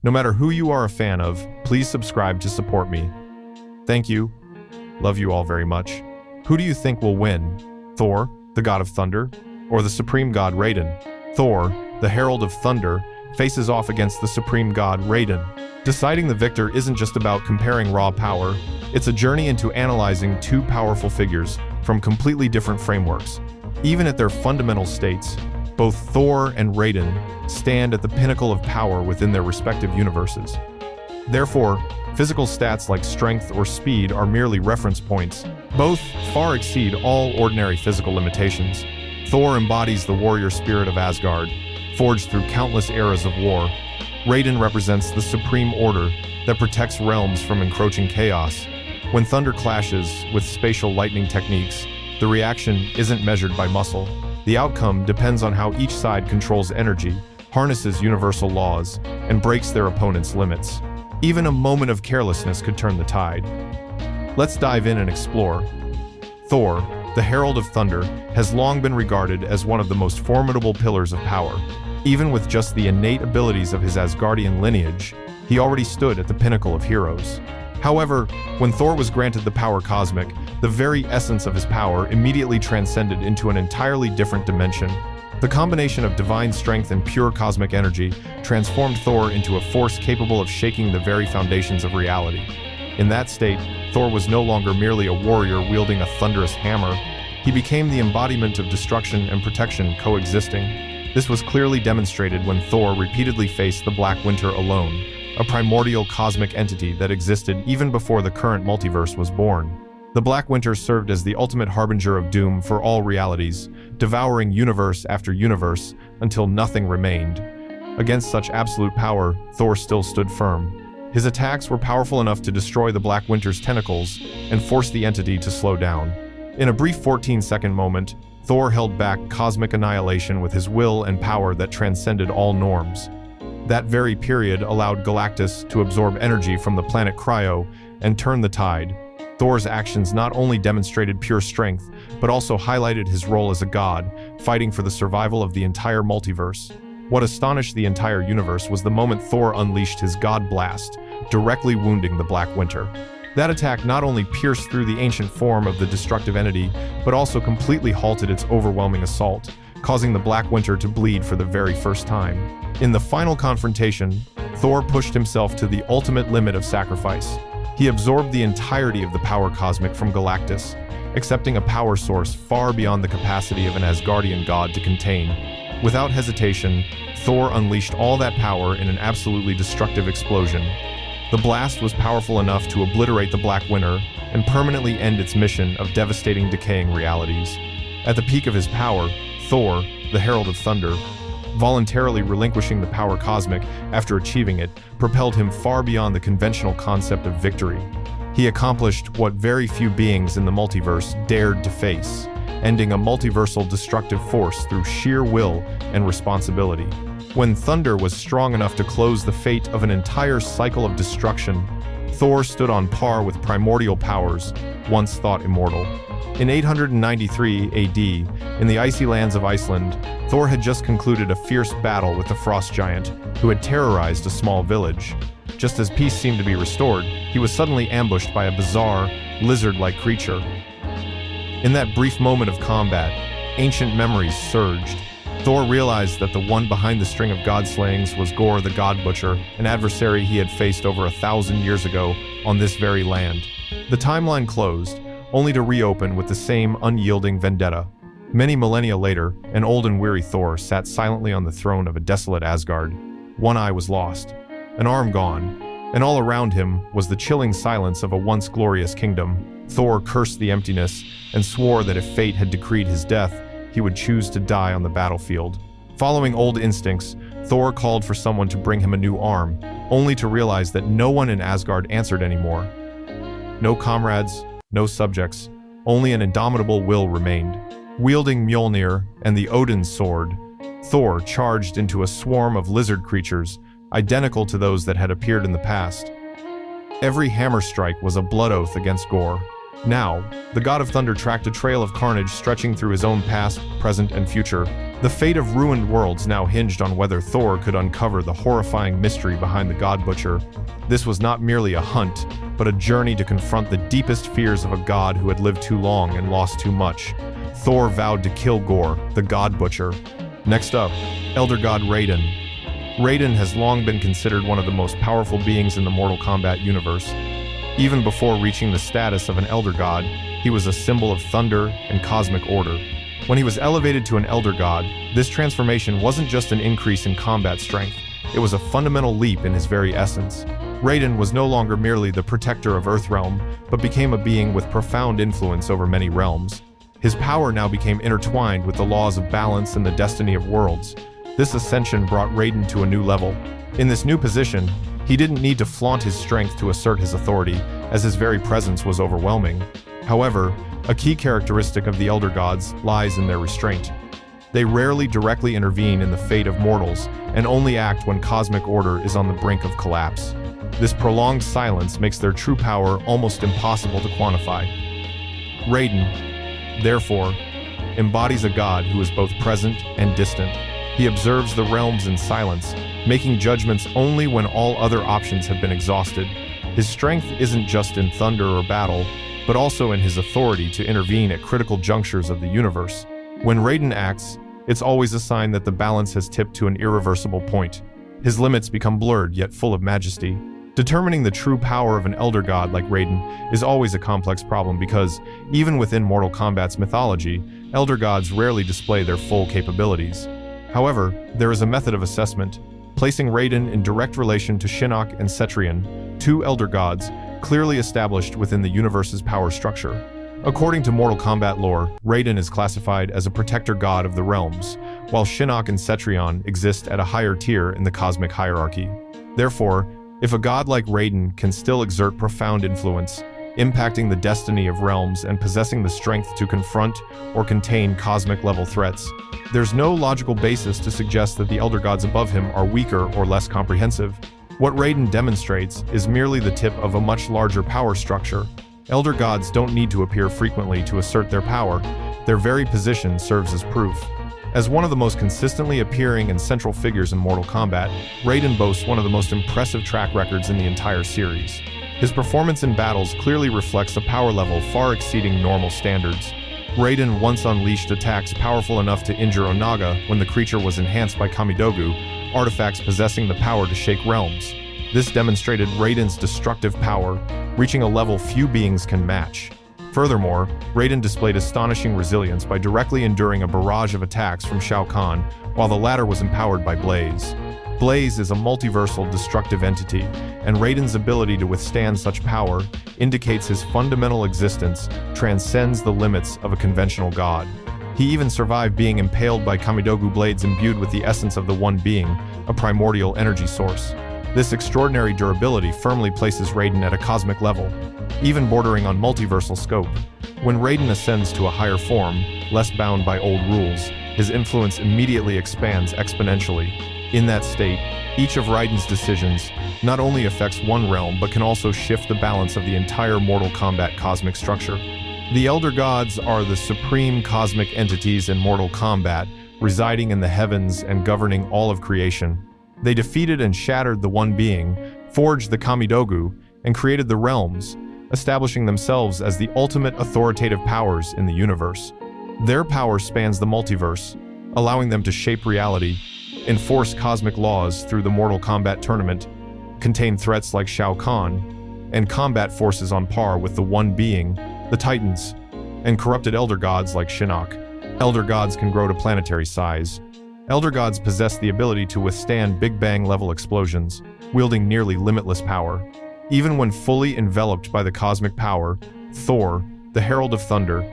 No matter who you are a fan of, please subscribe to support me. Thank you. Love you all very much. Who do you think will win? Thor, the God of Thunder, or the Supreme God Raiden? Thor, the Herald of Thunder, faces off against the Supreme God Raiden. Deciding the victor isn't just about comparing raw power, it's a journey into analyzing two powerful figures from completely different frameworks. Even at their fundamental states, both Thor and Raiden stand at the pinnacle of power within their respective universes. Therefore, physical stats like strength or speed are merely reference points. Both far exceed all ordinary physical limitations. Thor embodies the warrior spirit of Asgard, forged through countless eras of war. Raiden represents the supreme order that protects realms from encroaching chaos. When thunder clashes with spatial lightning techniques, the reaction isn't measured by muscle. The outcome depends on how each side controls energy, harnesses universal laws, and breaks their opponent's limits. Even a moment of carelessness could turn the tide. Let's dive in and explore. Thor, the Herald of Thunder, has long been regarded as one of the most formidable pillars of power. Even with just the innate abilities of his Asgardian lineage, he already stood at the pinnacle of heroes. However, when Thor was granted the power cosmic, the very essence of his power immediately transcended into an entirely different dimension. The combination of divine strength and pure cosmic energy transformed Thor into a force capable of shaking the very foundations of reality. In that state, Thor was no longer merely a warrior wielding a thunderous hammer. He became the embodiment of destruction and protection coexisting. This was clearly demonstrated when Thor repeatedly faced the Black Winter alone, a primordial cosmic entity that existed even before the current multiverse was born. The Black Winter served as the ultimate harbinger of doom for all realities, devouring universe after universe until nothing remained. Against such absolute power, Thor still stood firm. His attacks were powerful enough to destroy the Black Winter's tentacles and force the entity to slow down. In a brief 14-second moment, Thor held back cosmic annihilation with his will and power that transcended all norms. That very period allowed Galactus to absorb energy from the planet Cryo and turn the tide. Thor's actions not only demonstrated pure strength, but also highlighted his role as a god, fighting for the survival of the entire multiverse. What astonished the entire universe was the moment Thor unleashed his God Blast, directly wounding the Black Winter. That attack not only pierced through the ancient form of the destructive entity, but also completely halted its overwhelming assault, causing the Black Winter to bleed for the very first time. In the final confrontation, Thor pushed himself to the ultimate limit of sacrifice. He absorbed the entirety of the power cosmic from Galactus, accepting a power source far beyond the capacity of an Asgardian god to contain. Without hesitation, Thor unleashed all that power in an absolutely destructive explosion. The blast was powerful enough to obliterate the Black Winter and permanently end its mission of devastating decaying realities. At the peak of his power, Thor, the Herald of Thunder, voluntarily relinquishing the power cosmic after achieving it, propelled him far beyond the conventional concept of victory. He accomplished what very few beings in the multiverse dared to face, ending a multiversal destructive force through sheer will and responsibility. When thunder was strong enough to close the fate of an entire cycle of destruction, Thor stood on par with primordial powers, once thought immortal. In 893 AD, in the icy lands of Iceland, Thor had just concluded a fierce battle with the frost giant, who had terrorized a small village. Just as peace seemed to be restored, he was suddenly ambushed by a bizarre, lizard-like creature. In that brief moment of combat, ancient memories surged. Thor realized that the one behind the string of god-slayings was Gorr the God Butcher, an adversary he had faced over 1,000 years ago on this very land. The timeline closed, only to reopen with the same unyielding vendetta. Many millennia later, an old and weary Thor sat silently on the throne of a desolate Asgard. One eye was lost, an arm gone, and all around him was the chilling silence of a once glorious kingdom. Thor cursed the emptiness and swore that if fate had decreed his death, he would choose to die on the battlefield. Following old instincts, Thor called for someone to bring him a new arm, only to realize that no one in Asgard answered anymore. No comrades, no subjects, only an indomitable will remained. Wielding Mjolnir and the Odin's sword, Thor charged into a swarm of lizard creatures, identical to those that had appeared in the past. Every hammer strike was a blood oath against Gorr. Now, the God of Thunder tracked a trail of carnage stretching through his own past, present, and future, The fate of ruined worlds now hinged on whether Thor could uncover the horrifying mystery behind the God Butcher. This was not merely a hunt, but a journey to confront the deepest fears of a god who had lived too long and lost too much. Thor vowed to kill Gorr, the God Butcher. Next up, Elder God Raiden. Raiden has long been considered one of the most powerful beings in the Mortal Kombat universe. Even before reaching the status of an Elder God, he was a symbol of thunder and cosmic order. When he was elevated to an Elder God, this transformation wasn't just an increase in combat strength, it was a fundamental leap in his very essence. Raiden was no longer merely the protector of Earthrealm, but became a being with profound influence over many realms. His power now became intertwined with the laws of balance and the destiny of worlds. This ascension brought Raiden to a new level. In this new position, he didn't need to flaunt his strength to assert his authority, as his very presence was overwhelming. However, a key characteristic of the Elder Gods lies in their restraint. They rarely directly intervene in the fate of mortals, and only act when cosmic order is on the brink of collapse. This prolonged silence makes their true power almost impossible to quantify. Raiden, therefore, embodies a god who is both present and distant. He observes the realms in silence, making judgments only when all other options have been exhausted. His strength isn't just in thunder or battle, but also in his authority to intervene at critical junctures of the universe. When Raiden acts, it's always a sign that the balance has tipped to an irreversible point. His limits become blurred yet full of majesty. Determining the true power of an Elder God like Raiden is always a complex problem because, even within Mortal Kombat's mythology, Elder Gods rarely display their full capabilities. However, there is a method of assessment, placing Raiden in direct relation to Shinnok and Cetrion, two Elder Gods clearly established within the universe's power structure. According to Mortal Kombat lore, Raiden is classified as a protector god of the realms, while Shinnok and Cetrion exist at a higher tier in the cosmic hierarchy. Therefore, if a god like Raiden can still exert profound influence, impacting the destiny of realms and possessing the strength to confront or contain cosmic-level threats, there's no logical basis to suggest that the Elder Gods above him are weaker or less comprehensive. What Raiden demonstrates is merely the tip of a much larger power structure. Elder Gods don't need to appear frequently to assert their power. Their very position serves as proof. As one of the most consistently appearing and central figures in Mortal Kombat, Raiden boasts one of the most impressive track records in the entire series. His performance in battles clearly reflects a power level far exceeding normal standards. Raiden once unleashed attacks powerful enough to injure Onaga when the creature was enhanced by Kamidogu, artifacts possessing the power to shake realms. This demonstrated Raiden's destructive power, reaching a level few beings can match. Furthermore, Raiden displayed astonishing resilience by directly enduring a barrage of attacks from Shao Kahn, while the latter was empowered by Blaze. Blaze is a multiversal destructive entity, and Raiden's ability to withstand such power indicates his fundamental existence transcends the limits of a conventional god. He even survived being impaled by Kamidogu blades imbued with the essence of the One Being, a primordial energy source. This extraordinary durability firmly places Raiden at a cosmic level, even bordering on multiversal scope. When Raiden ascends to a higher form, less bound by old rules, his influence immediately expands exponentially. In that state, each of Raiden's decisions not only affects one realm but can also shift the balance of the entire Mortal Kombat cosmic structure. The Elder Gods are the supreme cosmic entities in Mortal Kombat, residing in the heavens and governing all of creation. They defeated and shattered the One Being, forged the Kamidogu, and created the realms, establishing themselves as the ultimate authoritative powers in the universe. Their power spans the multiverse, allowing them to shape reality, enforce cosmic laws through the Mortal Kombat tournament, contain threats like Shao Kahn, and combat forces on par with the One Being, the Titans, and corrupted Elder Gods like Shinnok. Elder Gods can grow to planetary size. Elder Gods possess the ability to withstand Big Bang-level explosions, wielding nearly limitless power. Even when fully enveloped by the cosmic power, Thor, the Herald of Thunder,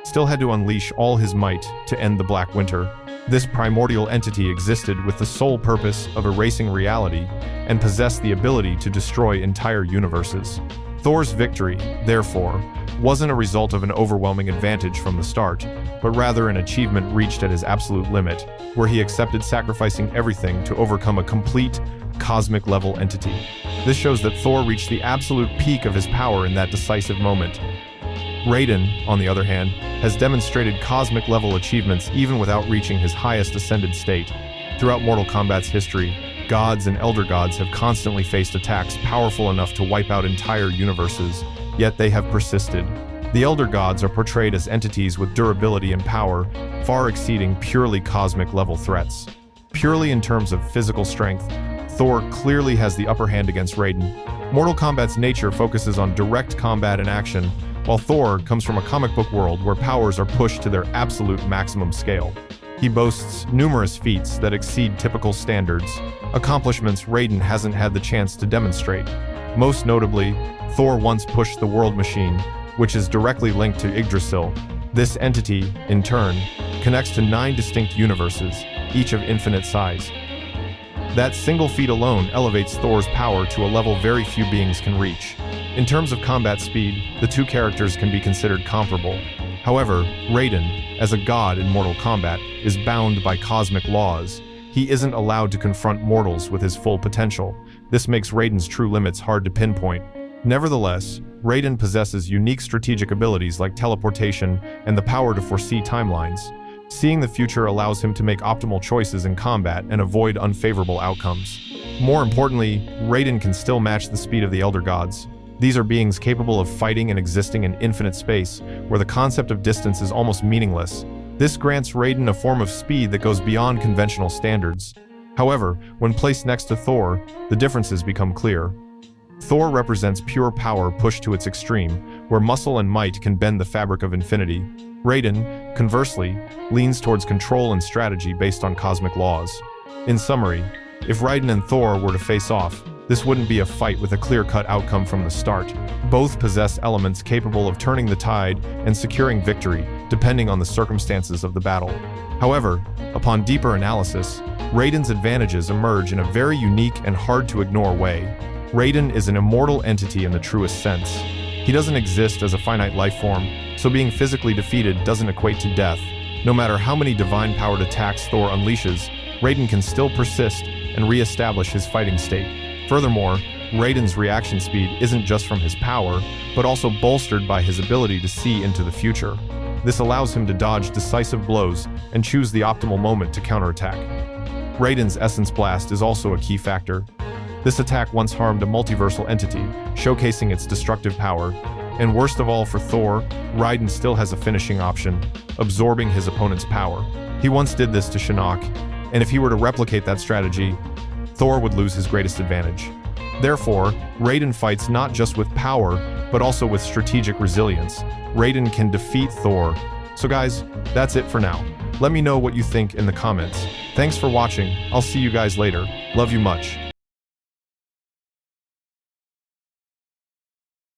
still had to unleash all his might to end the Black Winter. This primordial entity existed with the sole purpose of erasing reality and possessed the ability to destroy entire universes. Thor's victory, therefore, wasn't a result of an overwhelming advantage from the start, but rather an achievement reached at his absolute limit, where he accepted sacrificing everything to overcome a complete, cosmic-level entity. This shows that Thor reached the absolute peak of his power in that decisive moment. Raiden, on the other hand, has demonstrated cosmic-level achievements even without reaching his highest ascended state. Throughout Mortal Kombat's history, gods and elder gods have constantly faced attacks powerful enough to wipe out entire universes, yet they have persisted. The elder gods are portrayed as entities with durability and power, far exceeding purely cosmic-level threats. Purely in terms of physical strength, Thor clearly has the upper hand against Raiden. Mortal Kombat's nature focuses on direct combat and action, while Thor comes from a comic book world where powers are pushed to their absolute maximum scale. He boasts numerous feats that exceed typical standards, accomplishments Raiden hasn't had the chance to demonstrate. Most notably, Thor once pushed the World Machine, which is directly linked to Yggdrasil. This entity, in turn, connects to 9 distinct universes, each of infinite size. That single feat alone elevates Thor's power to a level very few beings can reach. In terms of combat speed, the two characters can be considered comparable. However, Raiden, as a god in Mortal Kombat, is bound by cosmic laws. He isn't allowed to confront mortals with his full potential. This makes Raiden's true limits hard to pinpoint. Nevertheless, Raiden possesses unique strategic abilities like teleportation and the power to foresee timelines. Seeing the future allows him to make optimal choices in combat and avoid unfavorable outcomes. More importantly, Raiden can still match the speed of the Elder Gods. These are beings capable of fighting and existing in infinite space, where the concept of distance is almost meaningless. This grants Raiden a form of speed that goes beyond conventional standards. However, when placed next to Thor, the differences become clear. Thor represents pure power pushed to its extreme, where muscle and might can bend the fabric of infinity. Raiden, conversely, leans towards control and strategy based on cosmic laws. In summary, if Raiden and Thor were to face off, this wouldn't be a fight with a clear-cut outcome from the start. Both possess elements capable of turning the tide and securing victory, depending on the circumstances of the battle. However, upon deeper analysis, Raiden's advantages emerge in a very unique and hard-to-ignore way. Raiden is an immortal entity in the truest sense. He doesn't exist as a finite life form, so being physically defeated doesn't equate to death. No matter how many divine-powered attacks Thor unleashes, Raiden can still persist and re-establish his fighting state. Furthermore, Raiden's reaction speed isn't just from his power, but also bolstered by his ability to see into the future. This allows him to dodge decisive blows and choose the optimal moment to counterattack. Raiden's Essence Blast is also a key factor. This attack once harmed a multiversal entity, showcasing its destructive power. And worst of all for Thor, Raiden still has a finishing option, absorbing his opponent's power. He once did this to Shinnok, and if he were to replicate that strategy, Thor would lose his greatest advantage. Therefore, Raiden fights not just with power, but also with strategic resilience. Raiden can defeat Thor. So guys, that's it for now. Let me know what you think in the comments. Thanks for watching. I'll see you guys later. Love you much.